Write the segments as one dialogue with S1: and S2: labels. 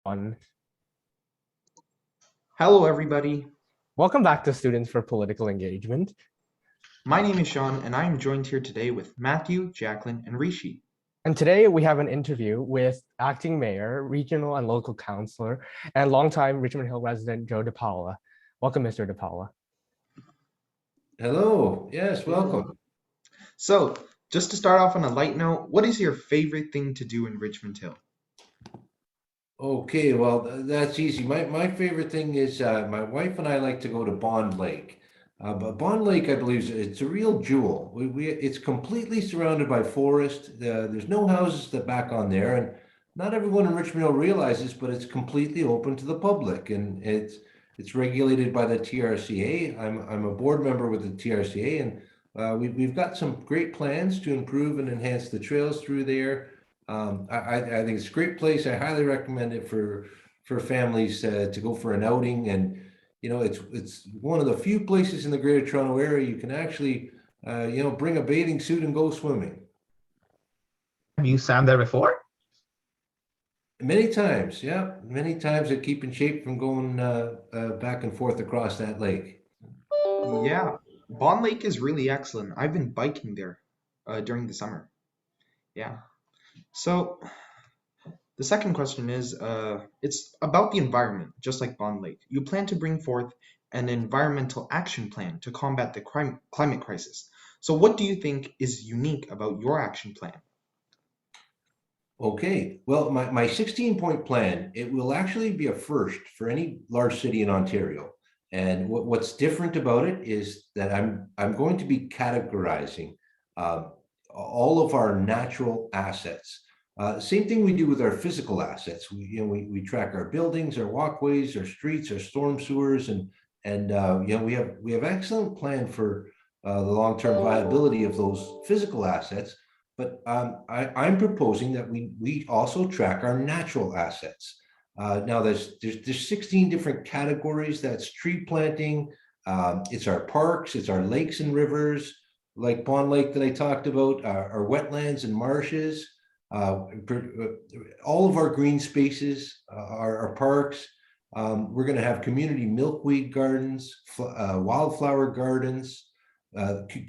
S1: On.
S2: Hello, everybody.
S1: Welcome back to Students for Political Engagement.
S2: My name is Sean, and I am joined here today with Matthew, Jacqueline, and Rishi.
S1: And today we have an interview with Acting Mayor, Regional and Local Councillor, and longtime Richmond Hill resident Joe DiPaola. Welcome, Mr. DiPaola.
S3: Hello. Yes, welcome.
S2: So, just to start off on a light note, what is your favorite thing to do in Richmond Hill?
S3: Okay, well, that's easy. My favorite thing is my wife and I like to go to Bond Lake. But Bond Lake, I believe, it's a real jewel. It's completely surrounded by forest. There's no houses that back on there, and not everyone in Richmond Hill realizes, but it's completely open to the public, and it's regulated by the TRCA. I'm a board member with the TRCA, and we've got some great plans to improve and enhance the trails through there. I think it's a great place. I highly recommend it for families to go for an outing. And you know, it's one of the few places in the Greater Toronto Area you can actually bring a bathing suit and go swimming.
S4: Have you swam there before?
S3: Many times, yeah, many times to keep in shape from going back and forth across that lake.
S2: Yeah, Bond Lake is really excellent. I've been biking there during the summer. Yeah. So, the second question is, it's about the environment, just like Bond Lake. You plan to bring forth an environmental action plan to combat the climate crisis. So what do you think is unique about your action plan?
S3: Okay, well, my 16-point plan, it will actually be a first for any large city in Ontario. And what's different about it is that I'm going to be categorizing all of our natural assets. Same thing we do with our physical assets. We track our buildings, our walkways, our streets, our storm sewers, and we have excellent plan for the long-term viability of those physical assets. But I'm proposing that we also track our natural assets. Now there's 16 different categories. That's tree planting, it's our parks, it's our lakes and rivers, like Bond Lake that I talked about, our wetlands and marshes, all of our green spaces, our parks. We're going to have community milkweed gardens, wildflower gardens,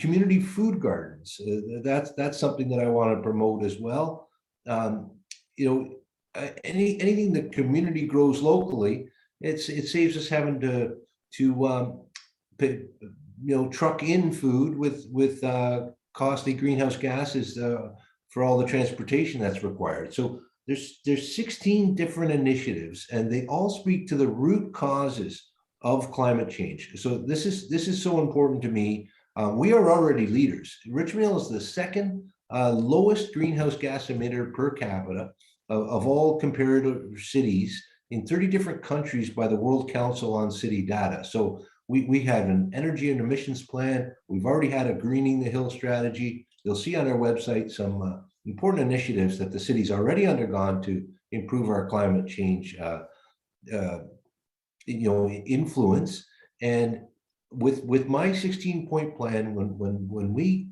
S3: community food gardens. That's something that I want to promote as well. Anything the community grows locally, it saves us having to truck in food with costly greenhouse gases for all the transportation that's required. So there's 16 different initiatives, and they all speak to the root causes of climate change. So this is so important to me. We are already leaders. Richmond Hill is the second lowest greenhouse gas emitter per capita of all comparative cities in 30 different countries by the World Council on City Data. So we have an energy and emissions plan. We've already had a greening the hill strategy. You'll see on our website some important initiatives that the city's already undergone to improve our climate change influence. And with my 16-point plan, when we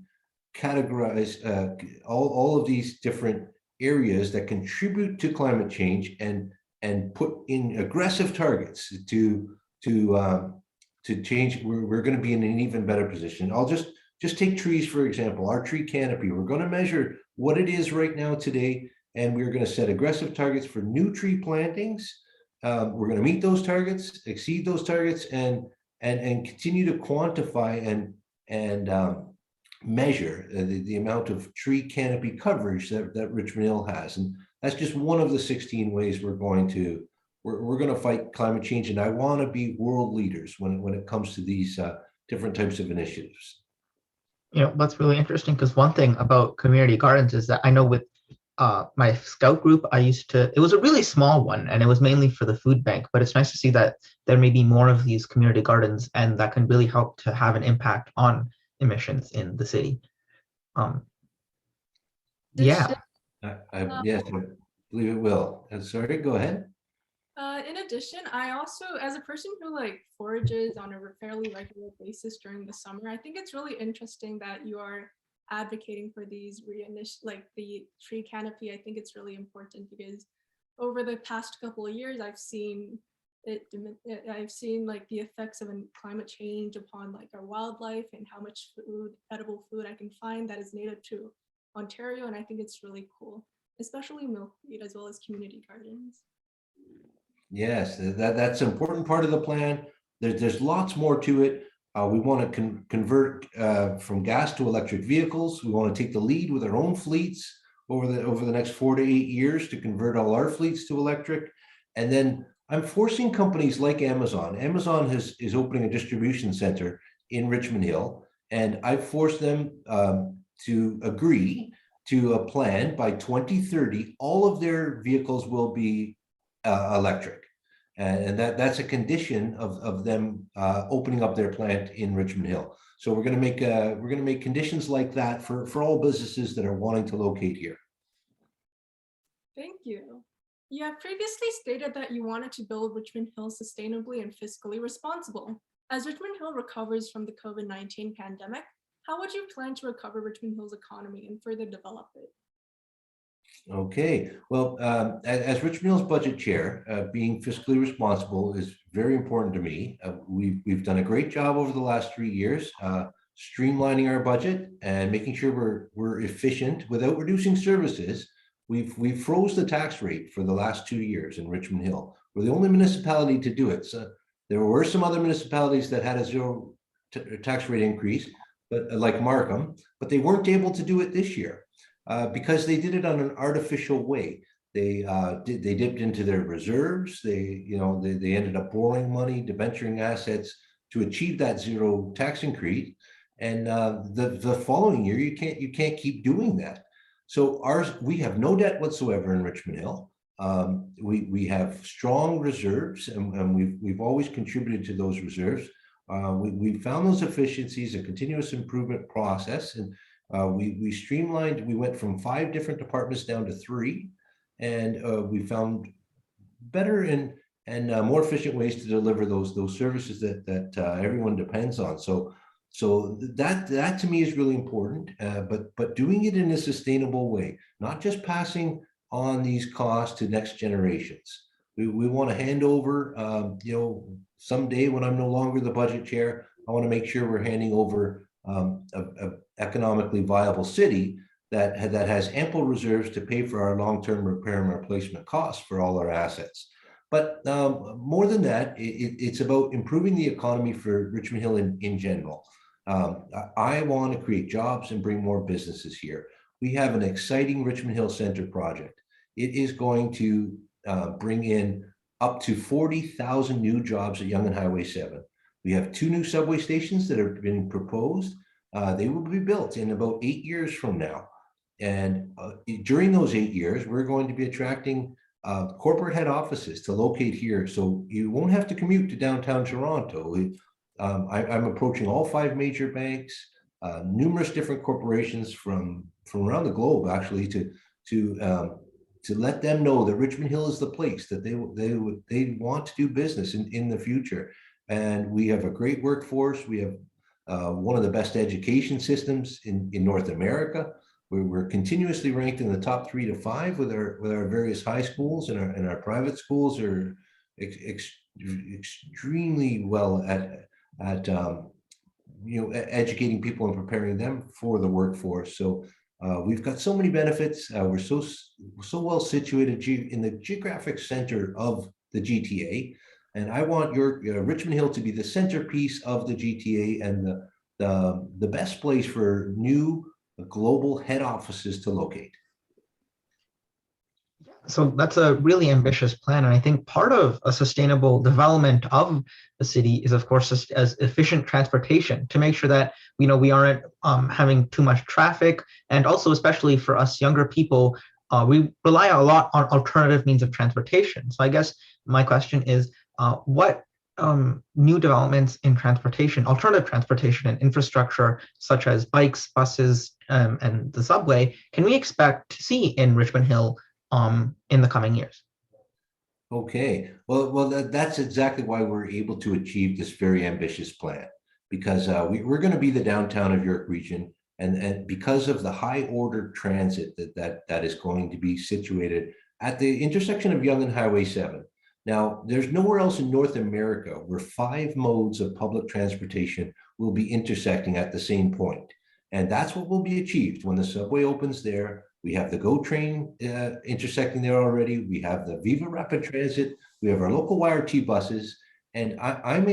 S3: categorize all of these different areas that contribute to climate change and put in aggressive targets to change, we're going to be in an even better position. I'll just take trees, for example, our tree canopy. We're going to measure what it is right now today, and we're going to set aggressive targets for new tree plantings. We're going to meet those targets, exceed those targets, and continue to quantify and measure the amount of tree canopy coverage that Richmond Hill has. And that's just one of the 16 ways we're going to fight climate change. And I want to be world leaders when it comes to these different types of initiatives.
S4: That's really interesting, because one thing about community gardens is that I know with my scout group, it was a really small one, and it was mainly for the food bank, but it's nice to see that there may be more of these community gardens, and that can really help to have an impact on emissions in the city.
S3: Yes, I believe it will. Sorry, go ahead.
S5: In addition, I also, as a person who forages on a fairly regular basis during the summer, I think it's really interesting that you are advocating for these the tree canopy. I think it's really important because over the past couple of years, I've seen I've seen like the effects of climate change upon like our wildlife and how much food, edible food I can find that is native to Ontario. And I think it's really cool, especially milkweed as well as community gardens.
S3: Yes, that's an important part of the plan. There's lots more to it. We want to convert from gas to electric vehicles. We want to take the lead with our own fleets over the next 4 to 8 years to convert all our fleets to electric. And then I'm forcing companies like Amazon. Amazon is opening a distribution center in Richmond Hill, and I've forced them to agree to a plan by 2030. All of their vehicles will be electric, and that's a condition of them opening up their plant in Richmond Hill. So we're going to make conditions like that for all businesses that are wanting to locate here.
S5: Thank you. You have previously stated that you wanted to build Richmond Hill sustainably and fiscally responsible. As Richmond Hill recovers from the COVID-19 pandemic, how would you plan to recover Richmond Hill's economy and further develop it?
S3: Okay, well, as Richmond Hill's budget chair, being fiscally responsible is very important to me. We've done a great job over the last 3 years, streamlining our budget and making sure we're efficient without reducing services. We've froze the tax rate for the last 2 years in Richmond Hill. We're the only municipality to do it. So there were some other municipalities that had a zero tax rate increase, but like Markham, but they weren't able to do it this year because they did it on an artificial way. They dipped into their reserves. They ended up borrowing money, debenturing assets to achieve that zero tax increase. And the following year, you can't keep doing that. So we have no debt whatsoever in Richmond Hill. We have strong reserves, and we've always contributed to those reserves. We found those efficiencies, a continuous improvement process, and we streamlined. We went from 5 different departments down to 3, and we found better and more efficient ways to deliver those services that everyone depends on. So that to me is really important, but doing it in a sustainable way, not just passing on these costs to next generations. We want to hand over, someday when I'm no longer the budget chair, I want to make sure we're handing over an economically viable city that has ample reserves to pay for our long-term repair and replacement costs for all our assets. But more than that, it's about improving the economy for Richmond Hill in general. I want to create jobs and bring more businesses here. We have an exciting Richmond Hill Center project. It is going to bring in up to 40,000 new jobs at Yonge and Highway 7. We have 2 new subway stations that have been proposed. They will be built in about 8 years from now. And during those 8 years, we're going to be attracting corporate head offices to locate here. So you won't have to commute to downtown Toronto. I'm approaching all 5 major banks, numerous different corporations from around the globe, actually, to let them know that Richmond Hill is the place that they want to do business in the future. And we have a great workforce. We have one of the best education systems in North America. We're continuously ranked in the top 3 to 5 with our various high schools, and our private schools are extremely well at educating people and preparing them for the workforce. So we've got so many benefits. We're so well situated in the geographic center of the GTA, and I want your Richmond Hill to be the centerpiece of the GTA and the best place for new global head offices to locate.
S4: So that's a really ambitious plan. And I think part of a sustainable development of the city is, of course, as efficient transportation to make sure that, we aren't having too much traffic. And also, especially for us younger people, we rely a lot on alternative means of transportation. So I guess my question is, what new developments in transportation, alternative transportation and infrastructure, such as bikes, buses, and the subway, can we expect to see in Richmond Hill in the coming years?
S3: Okay, well, that's exactly why we're able to achieve this very ambitious plan, because we're going to be the downtown of York Region, and because of the high order transit that is going to be situated at the intersection of Yonge and Highway 7. Now, there's nowhere else in North America where 5 modes of public transportation will be intersecting at the same point. And that's what will be achieved when the subway opens there. We have the GO train intersecting there already. We have the Viva Rapid Transit. We have our local YRT buses. And I'm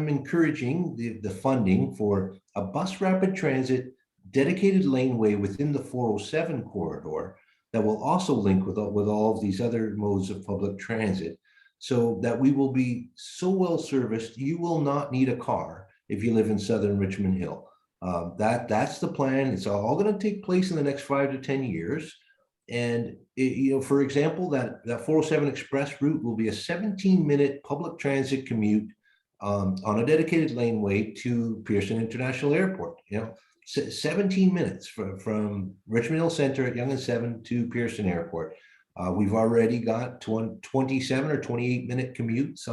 S3: encouraging the funding for a bus rapid transit dedicated laneway within the 407 corridor that will also link with all of these other modes of public transit, so that we will be so well serviced, you will not need a car if you live in southern Richmond Hill. That's the plan. It's all going to take place in the next 5 to 10 years. And for example, that 407 express route will be a 17-minute public transit commute on a dedicated laneway to Pearson International Airport. 17 minutes from Richmond Hill Center at Yonge and 7 to Pearson Airport. We've already got 27 or 28-minute commutes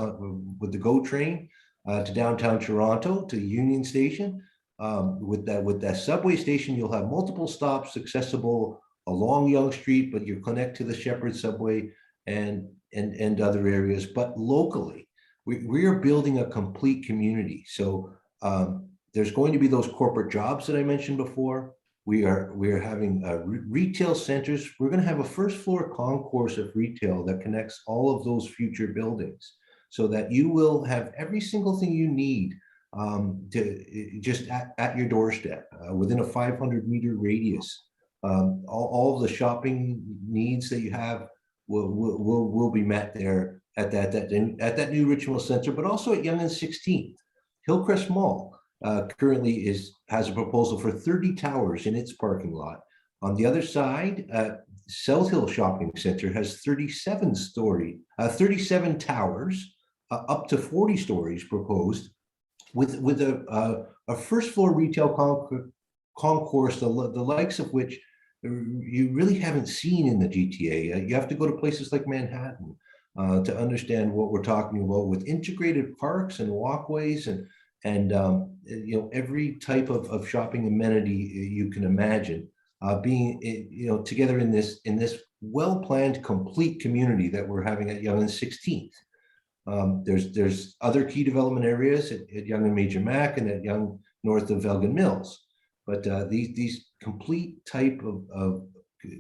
S3: with the GO train to downtown Toronto to Union Station. With that subway station, you'll have multiple stops accessible along Yonge Street, but you connect to the Shepherd subway and other areas. But locally, we are building a complete community. So there's going to be those corporate jobs that I mentioned before. We are having retail centers. We're going to have a first floor concourse of retail that connects all of those future buildings, so that you will have every single thing you need to just at your doorstep within a 500-meter radius. All of the shopping needs that you have will be met there at that new Richmond Center, but also at Yonge and 16th. Hillcrest Mall currently has a proposal for 30 towers in its parking lot. On the other side, South Hill Shopping Center has 37 towers, up to 40 stories proposed, with a first floor retail concourse, the likes of which you really haven't seen in the GTA. You have to go to places like Manhattan to understand what we're talking about, with integrated parks and walkways and every type of shopping amenity you can imagine being together in this well-planned complete community that we're having at Yonge and 16th. There's other key development areas at Yonge and Major Mac and at Yonge north of Elgin Mills, but these complete type of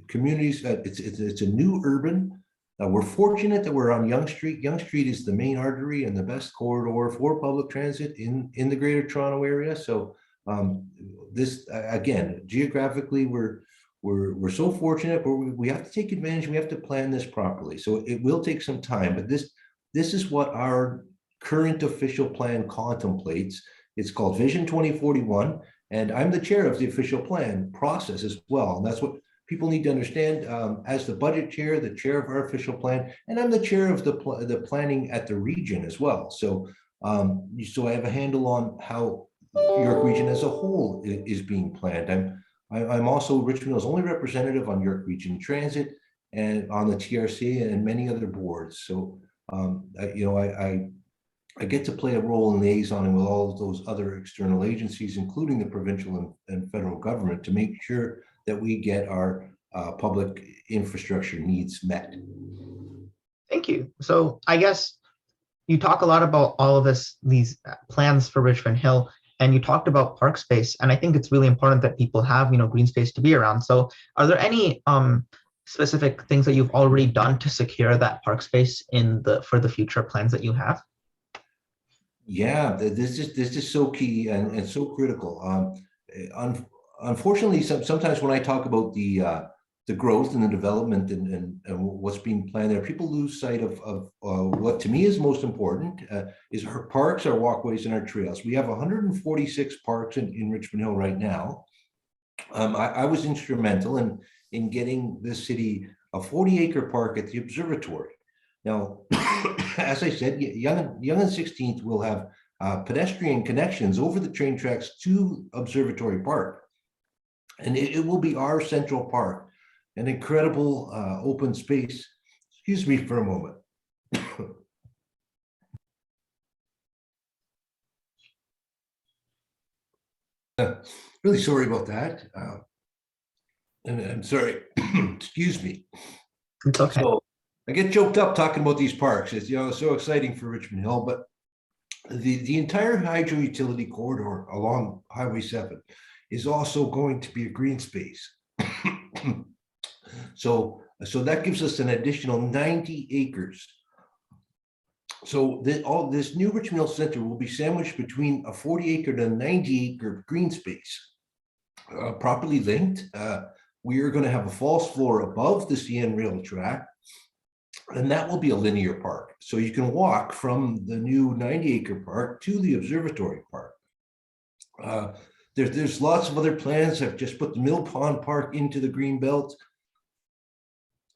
S3: communities, it's a new urban. We're fortunate that we're on Yonge Street. Yonge Street is the main artery and the best corridor for public transit in the Greater Toronto area. So this again, geographically, we're so fortunate, but we have to take advantage. We have to plan this properly. So it will take some time, but this is what our current official plan contemplates. It's called Vision 2041, and I'm the chair of the official plan process as well. And that's what people need to understand. As the budget chair, the chair of our official plan, and I'm the chair of the planning at the region as well. So, so I have a handle on how York Region as a whole is being planned. I'm also Richmond Hill's only representative on York Region Transit and on the TRC and many other boards. So, I get to play a role in liaisoning with all of those other external agencies, including the provincial and federal government, to make sure that we get our public infrastructure needs met.
S4: Thank you. So I guess you talk a lot about all of these plans for Richmond Hill, and you talked about park space, and I think it's really important that people have green space to be around. So are there any specific things that you've already done to secure that park space for the future plans that you have?
S3: Yeah, this is so key and so critical. Unfortunately, sometimes when I talk about the growth and the development and what's being planned there, people lose sight of what to me is most important, is our parks, our walkways, and our trails. We have 146 parks in Richmond Hill right now. I was instrumental in getting this city a 40-acre park at the observatory. Now, as I said, Yonge and 16th will have pedestrian connections over the train tracks to Observatory Park. And it will be our central park, an incredible open space. Excuse me for a moment. Really sorry about that. And I'm sorry, excuse me.
S4: It's okay.
S3: So I get choked up talking about these parks. It's, so exciting for Richmond Hill, but the entire hydro utility corridor along Highway 7 is also going to be a green space. So that gives us an additional 90 acres. So all this new Richmond Hill Center will be sandwiched between a 40-acre to 90-acre green space, properly linked. We are going to have a false floor above the CN rail track, and that will be a linear park. So you can walk from the new 90-acre park to the observatory park. There's lots of other plans. I've just put the Mill Pond Park into the green belt.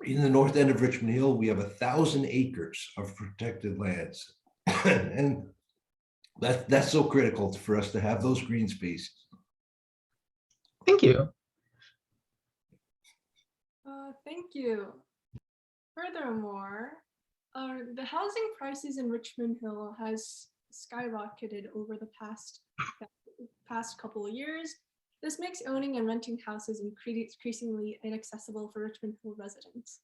S3: In the north end of Richmond Hill, we have 1,000 acres of protected lands. And that's so critical for us to have those green spaces.
S4: Thank you.
S5: Thank you. Furthermore, the housing prices in Richmond Hill has skyrocketed over the past couple of years. This makes owning and renting houses increasingly inaccessible for Richmond Hill residents.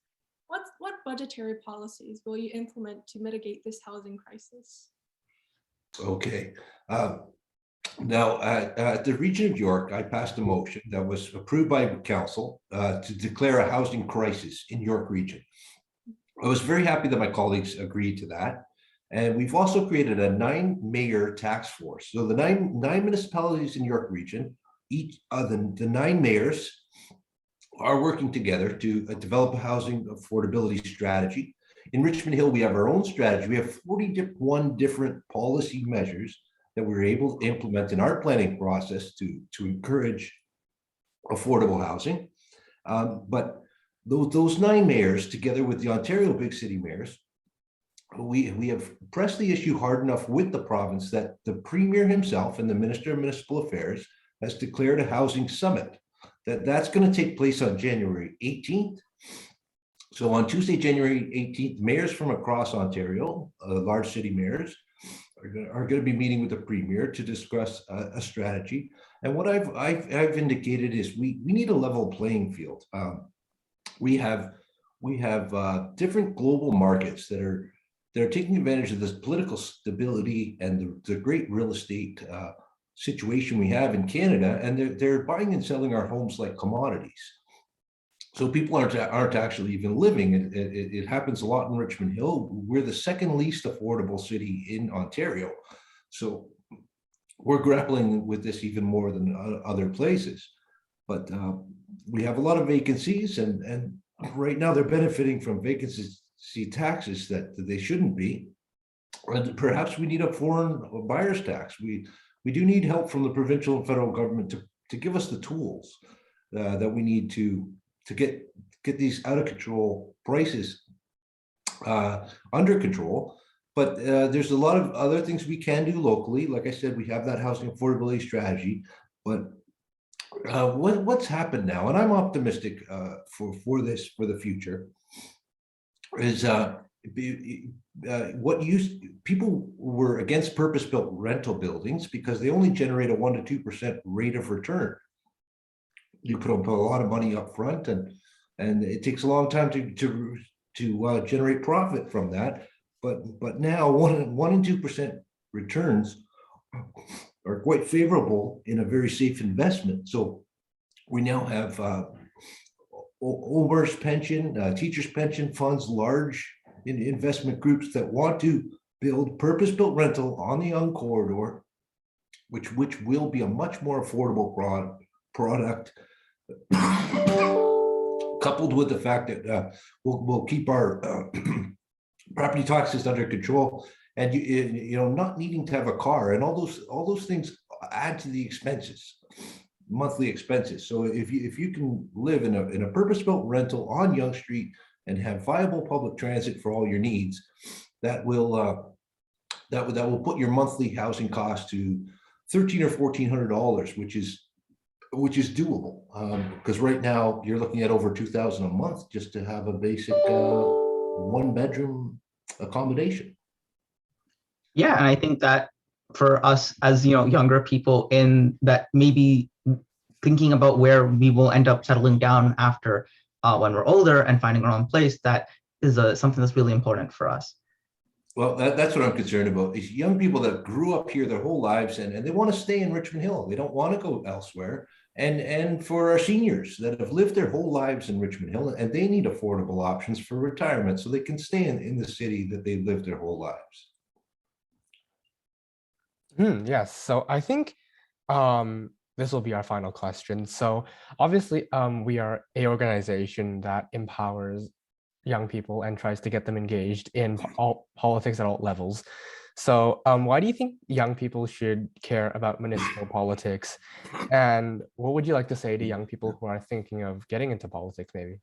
S5: What budgetary policies will you implement to mitigate this housing crisis?
S3: Okay. Now, at the Region of York, I passed a motion that was approved by Council to declare a housing crisis in York Region. I was very happy that my colleagues agreed to that. And we've also created a 9-mayor task force. So the nine municipalities in York Region, each the 9 mayors are working together to develop a housing affordability strategy. In Richmond Hill, we have our own strategy. We have 41 different policy measures that we're able to implement in our planning process to encourage affordable housing. But those 9 mayors, together with the Ontario big city mayors, we have pressed the issue hard enough with the province that the Premier himself and the Minister of Municipal Affairs has declared a housing summit. That's going to take place on January 18th. So on Tuesday, January 18th, mayors from across Ontario, large city mayors, are going to be meeting with the Premier to discuss a strategy. And what I've indicated is we need a level playing field. We have different global markets that are taking advantage of this political stability and the great real estate situation we have in Canada, and they're buying and selling our homes like commodities. So people aren't actually even living. It happens a lot in Richmond Hill. We're the second least affordable city in Ontario. So we're grappling with this even more than other places. But we have a lot of vacancies, and right now they're benefiting from vacancy taxes that they shouldn't be. And perhaps we need a foreign buyer's tax. We do need help from the provincial and federal government to give us the tools that we need to get these out of control prices under control. But there's a lot of other things we can do locally. Like I said, we have that housing affordability strategy. But what's happened now, and I'm optimistic for the future, is people were against purpose-built rental buildings because they only generate a 1% to 2% rate of return. You put a lot of money up front, and it takes a long time to generate profit from that. But now 1% and 2% returns are quite favorable in a very safe investment. So we now have OMERS pension, teachers pension funds, large investment groups that want to build purpose-built rental on the Yonge corridor, which will be a much more affordable product, coupled with the fact that we'll keep our property taxes under control, and not needing to have a car, and all those things add to the expenses, monthly expenses. So if you can live in a purpose-built rental on Yonge Street and have viable public transit for all your needs, that will put your monthly housing cost to $1,300 or $1,400, which is doable. Because right now you're looking at over $2,000 a month just to have a basic 1-bedroom accommodation.
S4: Yeah, and I think that for us as younger people in that maybe thinking about where we will end up settling down after when we're older and finding our own place, that is something that's really important for us.
S3: Well, that's what I'm concerned about, is young people that grew up here their whole lives and they want to stay in Richmond Hill. They don't want to go elsewhere. And for our seniors that have lived their whole lives in Richmond Hill, and they need affordable options for retirement so they can stay in the city that they've lived their whole lives.
S1: Yes, so I think this will be our final question. So obviously, we are a organization that empowers young people and tries to get them engaged in all politics at all levels. So why do you think young people should care about municipal politics? And what would you like to say to young people who are thinking of getting into politics, maybe?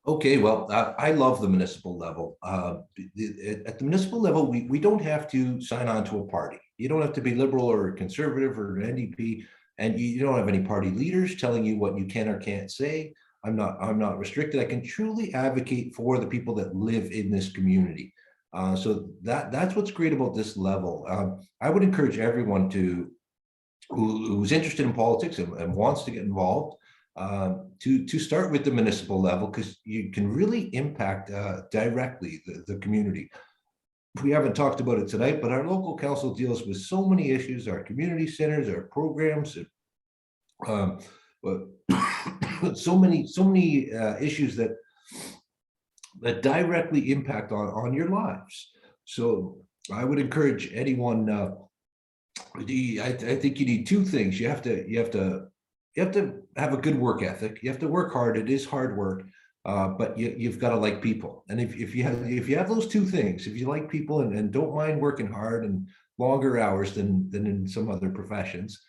S3: Okay, well, I love the municipal level. At the municipal level, we don't have to sign on to a party. You don't have to be liberal or conservative or an NDP, and you don't have any party leaders telling you what you can or can't say. I'm not restricted. I can truly advocate for the people that live in this community. So that's what's great about this level. I would encourage everyone who's interested in politics and wants to get involved to start with the municipal level, because you can really impact directly the community. We haven't talked about it tonight, but our local council deals with so many issues, our community centers, our programs, but so many issues that directly impact on your lives. So I would encourage anyone. I think you need two things. You have to have a good work ethic. You have to work hard. It is hard work, but you've got to like people. And if you have those two things, if you like people and don't mind working hard and longer hours than in some other professions,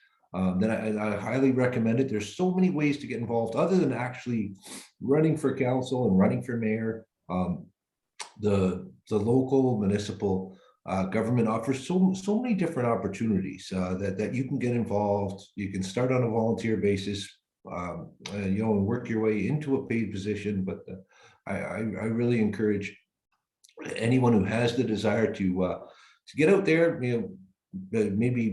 S3: then I highly recommend it. There's so many ways to get involved other than actually running for council and running for mayor. The local municipal government offers so many different opportunities that you can get involved. You can start on a volunteer basis, and work your way into a paid position. But I really encourage anyone who has the desire to get out there, maybe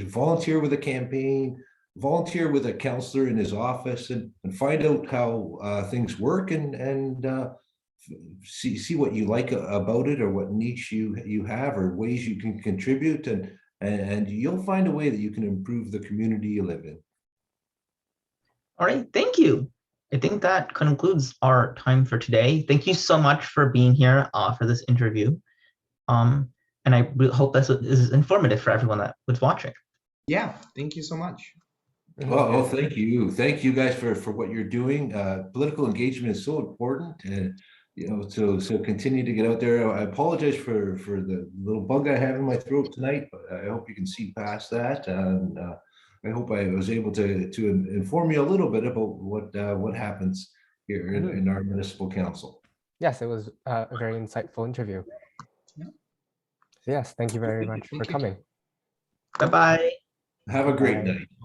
S3: volunteer with a campaign, volunteer with a councillor in his office, and find out how things work and see what you like about it, or what niche you have, or ways you can contribute, and you'll find a way that you can improve the community you live in.
S4: All right, thank you. I think that concludes our time for today. Thank you so much for being here for this interview. And I hope this is informative for everyone that was watching.
S2: Yeah, thank you so much.
S3: Well, thank you. Thank you guys for what you're doing. Political engagement is so important, and so continue to get out there. I apologize for the little bug I have in my throat tonight, but I hope you can see past that. And I hope I was able to inform you a little bit about what happens here in our municipal council.
S1: Yes, it was a very insightful interview.
S2: Yeah.
S1: Yes, thank you very much for coming.
S4: Bye-bye.
S3: Have a great night.